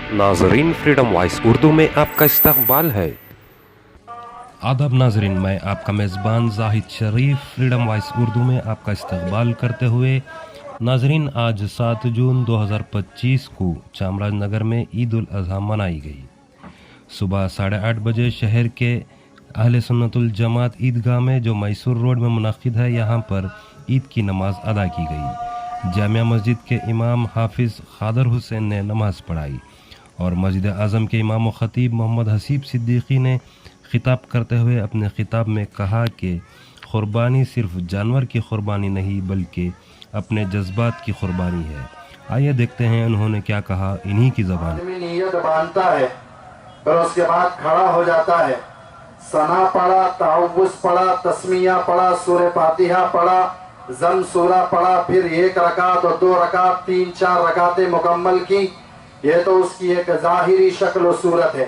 नाजरीन, freedom voice Urdu में आपका इस्तकबाल है। आदाब नाजरीन, मैं आपका मेज़बान जाहिद शरीफ फ्रीडम वॉइस उर्दू में आपका इस्तकबाल करते हुए नाजरीन, आज 7 जून 2025 को चामराजनगर में ईद उल अज़हा मनाई गई। सुबह 8:30 बजे शहर के अहले सुन्नतुल जमात ईदगाह में जो मैसूर रोड में मुनक़िद है, यहाँ पर ईद की नमाज अदा की गई। जामिया मस्जिद के इमाम हाफिज़ खादर हुसैन ने नमाज़ पढ़ाई और मस्जिद आज़म के इमाम व ख़तीब मोहम्मद हसीब सिद्दीकी ने खिताब करते हुए अपने खिताब में कहा कि क़ुरबानी सिर्फ जानवर की क़ुरबानी नहीं बल्कि अपने जज्बात की क़ुरबानी है। आइए देखते हैं उन्होंने क्या कहा इन्हीं की ज़बान। नीयत बांधता है, फिर उसके बाद खड़ा हो जाता है, सना पढ़ा, ताउज़ पढ़ा, तस्मिया पढ़ा, सूरह फातिहा पढ़ा, ज़म सूरा पढ़ा, फिर 1 रकात और 2 रकात 3-4 रकातें मुकम्मल की। ये तो उसकी एक ज़ाहिरी शक्ल और सूरत है।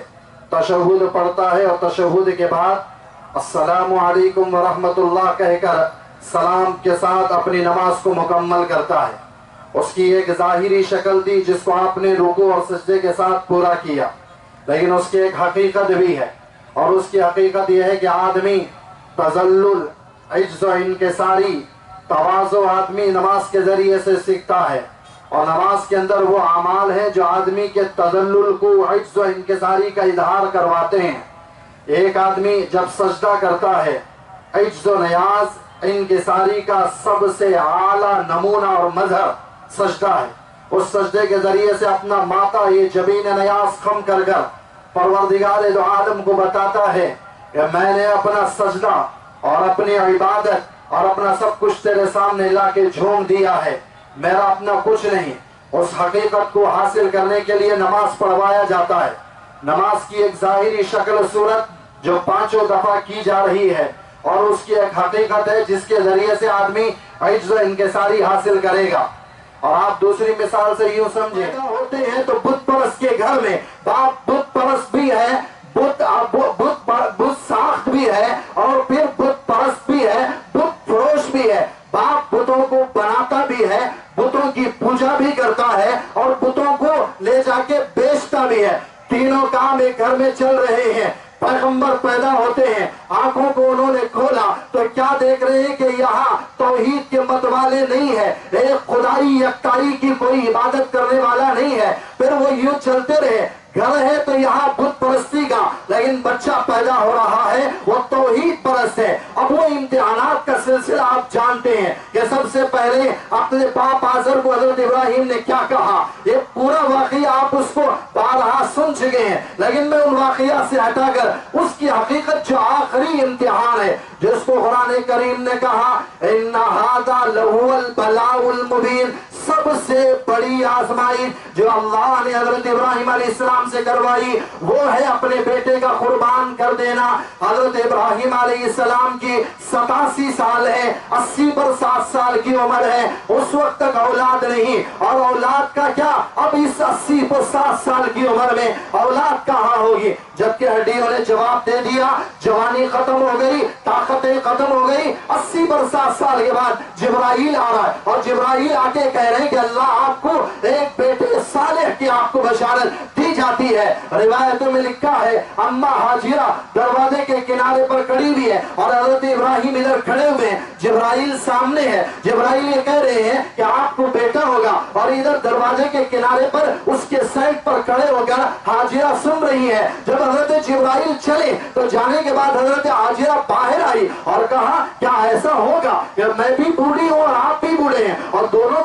तशहुद पढ़ता है और तशहुद के बाद अस्सलामु अलैकुम व रहमतुल्लाह कहकर सलाम के साथ अपनी नमाज को मुकम्मल करता है। उसकी एक ज़ाहिरी शक्ल थी जिसको आपने रुकू और सजदे के साथ पूरा किया, लेकिन उसकी एक हकीकत भी है, और उसकी हकीकत यह है कि आदमी तज़ल्लुल, इज्ज़ व इनकिसारी, तवाज़ु आदमी नमाज के ज़रिए से सीखता है। और नमाज के अंदर वो अमाल है जो आदमी के तज़ल्लुल को, इज्ज़ व इनकिसारी का इजहार करवाते हैं। एक आदमी जब सजदा करता है, इज्ज़ व नियाज़ इनकिसारी का सबसे आला नमूना और मज़हर सजदा है। उस सजदे के ज़रिए से अपना माता, ये जबीन नियाज़ खम कर परवरदिगार दो आलम को बताता है कि मैंने अपना सजदा और अपनी इबादत और अपना सब कुछ तेरे सामने लाके झोंक दिया है, मेरा अपना कुछ नहीं। उस हकीकत को हासिल करने के लिए नमाज पढ़वाया जाता है। नमाज की एक ज़ाहिरी शक्ल सूरत जो 5 दफा की जा रही है, और उसकी एक हकीकत है जिसके जरिए से आदमी इज्ज़ व इनकिसारी हासिल करेगा। और आप दूसरी मिसाल से यूं समझे, होते हैं तो बुत परस्त के घर में बाप बुत परस्त भी है, बुत साख्त भी है, और फिर बुत परस्त भी है, बुत फरोश भी है। बाप बुतों को बनाता भी है, बुतों की पूजा भी करता है, और बुतों को ले जाके बेचता भी है। तीनों काम एक घर में चल रहे हैं। पैगंबर पैदा होते हैं, आंखों को उन्होंने खोला तो क्या देख रहे हैं कि यहाँ तौहीद के मत वाले नहीं है, एक खुदाई यकताई की कोई इबादत करने वाला नहीं है। फिर वो यूं चलते रहे, घर है तो यहाँ बुत परस्ती का, लेकिन बच्चा पैदा हो रहा है वो तौहीद परस्त है। अब वो इम्तिहानात का सिलसिला आप जानते हैं कि सबसे पहले अपने बाप आज़र को हज़रत इब्राहिम ने क्या कहा, ये पूरा वाक़या आप उसको बारहा सुन चुके हैं, लेकिन मैं उन वाक़या से हटाकर उसकी हकीकत जो आखिरी इम्तिहान है, जिसको कुरान करीम ने कहा इन्ना हाज़ा लहुवल बलाउल मुबीन, सबसे बड़ी आजमाइश जो अल्लाह ने हजरत इब्राहिम अलैहिस्सलाम से करवाई वो है अपने बेटे का कुर्बान कर देना। हजरत इब्राहिम अलैहिस्सलाम की 87 साल है, 80 पर 7 साल की उम्र है, उस वक्त तक औलाद नहीं, और औलाद का क्या, अब इस 80 पर 7 साल की उम्र में औलाद कहाँ होगी। जबकि हड्डियों ने जवाब दे दिया, जवानी खत्म हो गई, ताकतें खत्म हो गई। 80 पर 7 साल के बाद जिब्राइल आ रहा है, और जिब्राइल आके कह रहे हैं कि अल्लाह आपको एक बेटे सालेह की आपको बशारत दी जाती है। रिवायतों में लिखा है अम्मा हाजिरा दरवाजे के किनारे पर खड़ी हुई है, और हजरत इब्राहिम इधर खड़े हुए हैं, जिब्राइल सामने है। जिब्राइल ये कह रहे हैं कि आपको बेटा होगा, और इधर दरवाजे के किनारे पर उसके साइड पर खड़े होकर हाजिरा सुन रही है। जब हजरत जिब्राइल चले तो जाने के बाद हजरत हाजिरा बाहर आई और कहा क्या ऐसा होगा कि मैं भी बूढ़ी हूँ और आप भी बूढ़े हैं, और दोनों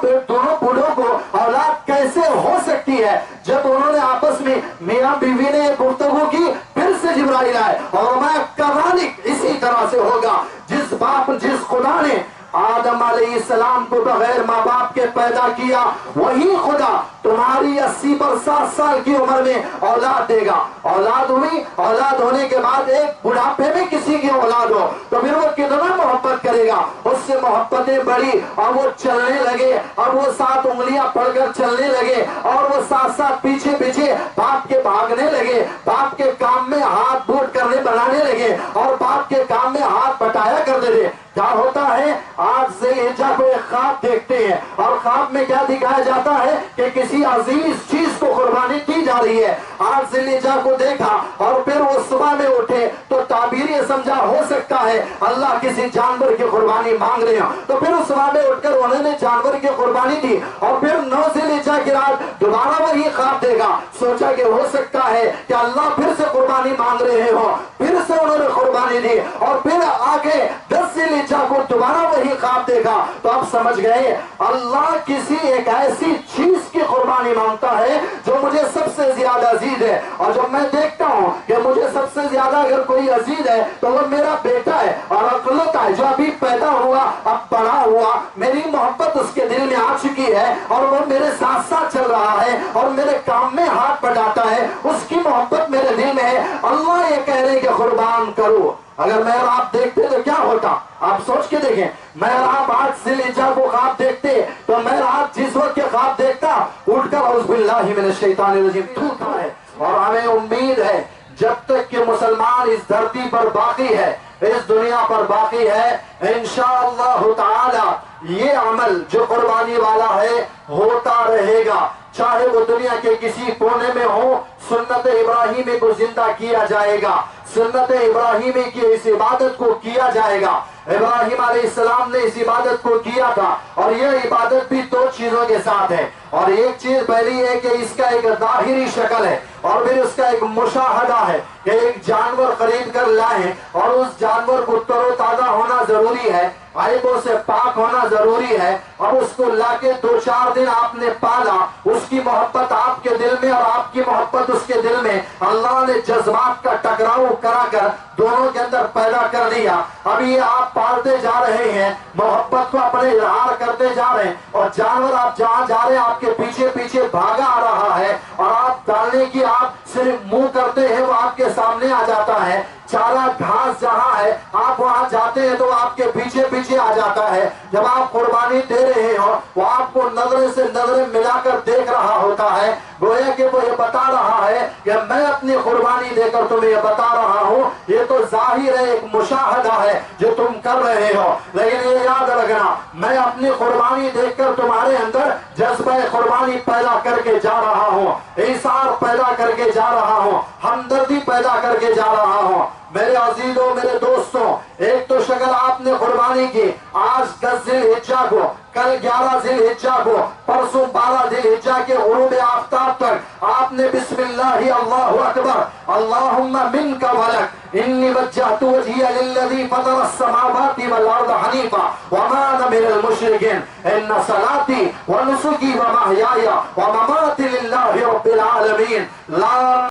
बूढ़ों को औलाद कैसे हो सकती है। जब उन्होंने आपस में मियां बीवी ने गुफ्तगू की, फिर से जिब्राइल आए और मैं कज़ालिक, इसी तरह से होगा। जिस खुदा ने आदम अलैहिस्सलाम को बगैर माँ बाप के पैदा किया, वही खुदा तुम्हारी 80 पर 7 साल की उम्र में औलाद देगा। औलाद हुई, औलाद होने के बाद एक बुढ़ापे में किसी की औलाद हो तो फिर वो कितना मोहब्बत करेगा, उससे मोहब्बतें बढ़ी और वो चलने लगे, और वो 7 उंगलियां पढ़कर चलने लगे, और वो साथ पीछे बाप के भागने लगे, बाप के काम में हाथ बूट करने बनाने लगे, और बाप के काम में हाथ बटाया करते थे। क्या होता है, आज से जब ख्वाब देखते हैं और اور خواب میں کیا دکھایا جاتا ہے کہ کسی عزیز چیز کو قربانی دی جا رہی ہے. آج ذی الحجہ کو دیکھا اور پھر وہ صبح میں اٹھے تو تعبیر یہ سمجھا ہو سکتا ہے اللہ کسی جانور کی قربانی مانگ رہے ہیں, تو پھر اس صبح میں اٹھ کر انہوں نے جانور کی قربانی دی اور پھر 9 ذی الحجہ کی رات دوبارہ وہی خواب دیکھا, سوچا کہ ہو سکتا ہے کہ اللہ پھر سے قربانی مانگ رہے ہو, پھر سے انہوں نے قربانی دی اور پھر آگے 10 ذی الحجہ کو دوبارہ وہی خواب دیکھا. تو اب سمجھ گئے اللہ کسی ایک ایسی چیز کی قربانی مانگتا ہے جو مجھے سب سے زیادہ عزیز ہے, اور جب میں دیکھتا ہوں کہ مجھے سب سے زیادہ اگر کوئی عزیز ہے تو وہ میرا بیٹا ہے اور اقلت ہے جو ابھی پیدا ہوا اب بڑا ہوا, میری محبت اس کے دل میں آ چکی ہے اور وہ میرے ساتھ ساتھ چل رہا ہے اور میرے کام میں ہاتھ بٹاتا ہے, اس کی محبت میرے دل میں ہے. اللہ یہ کہہ رہے کہ قربان کرو. اگر میں اور آپ دیکھتے تو کیا ہوتا, آپ سوچ کے دیکھیں. میں اور آپ آج ذی الحجہ کو خواب دیکھتے تو میں اور آپ جس وقت کے خواب دیکھتا اٹھ کر اعوذ باللہ من الشیطان الرجیم ٹھوکا ہے. اور ہمیں امید ہے جب تک کہ مسلمان اس دھرتی پر باقی ہے, اس دنیا پر باقی ہے, انشاءاللہ تعالی یہ عمل جو قربانی والا ہے ہوتا رہے گا, چاہے وہ دنیا کے کسی کونے میں ہو. سنت ابراہیمی کو زندہ کیا جائے گا, سنت ابراہیمی کی اس عبادت کو کیا جائے گا. ابراہیم علیہ السلام نے اس عبادت کو کیا تھا اور یہ عبادت بھی 2 چیزوں کے ساتھ ہے, اور ایک چیز پہلی ہے کہ اس کا ایک ظاہری شکل ہے اور پھر اس کا ایک مشاہدہ ہے کہ ایک جانور خرید کر لائیں اور اس جانور کو تر و تازہ ہونا ضروری ہے, عیبوں سے پاک ہونا ضروری ہے, اور اس کو لا کے 2-4 دن آپ نے پالا, اس کی محبت آپ کے دل میں اور آپ کی محبت اس کے دل میں, اللہ نے جذبات کا ٹکراؤ کرا کر دونوں کے اندر پیدا کر دیا. ابھی یہ آپ پالتے جا رہے ہیں, محبت کو اپنے اظہار کرتے جا رہے ہیں, اور جانور آپ جہاں جا رہے ہیں آپ کے پیچھے پیچھے بھاگا آ رہا ہے, اور آپ ڈالنے کی آپ صرف منہ کرتے ہیں وہ آپ کے سامنے آ جاتا ہے. چارہ گھاس جہاں ہے آپ وہاں جاتے ہیں تو آپ کے پیچھے پیچھے آ جاتا ہے. جب آپ قربانی دے رہے ہو وہ آپ کو نظریں سے نظریں ملا کر دیکھ رہا ہوتا ہے, گویا کہ وہ یہ بتا رہا ہے کہ میں اپنی قربانی دے کر تمہیں یہ بتا رہا ہوں, یہ تو ظاہر ہے, ایک مشاہدہ ہے جو تم کر رہے ہو, لیکن یہ یاد رکھنا میں اپنی قربانی دیکھ کر تمہارے اندر جذبہ قربانی پیدا کر کے جا رہا ہوں, ایثار پیدا کر کے جا رہا ہوں, ہمدردی پیدا کر کے جا رہا ہوں. میرے عزیزوں, میرے دوستوں, ایک تو شکل آپ نے قربانی کی آج 10 ذی الحجہ کو, کل 11 ذی الحجہ کو, پرسوں 12 ذی الحجہ کے غروب آفتاب تک آپ نے بسم اللہ اللہ اکبر اللہم منک ولک انی وجہت وجہی للذی فطر السماوات والارض حنیفا وما انا من المشرکین ان صلاتی ونسکی ومحیای ومماتی للہ رب العالمین لا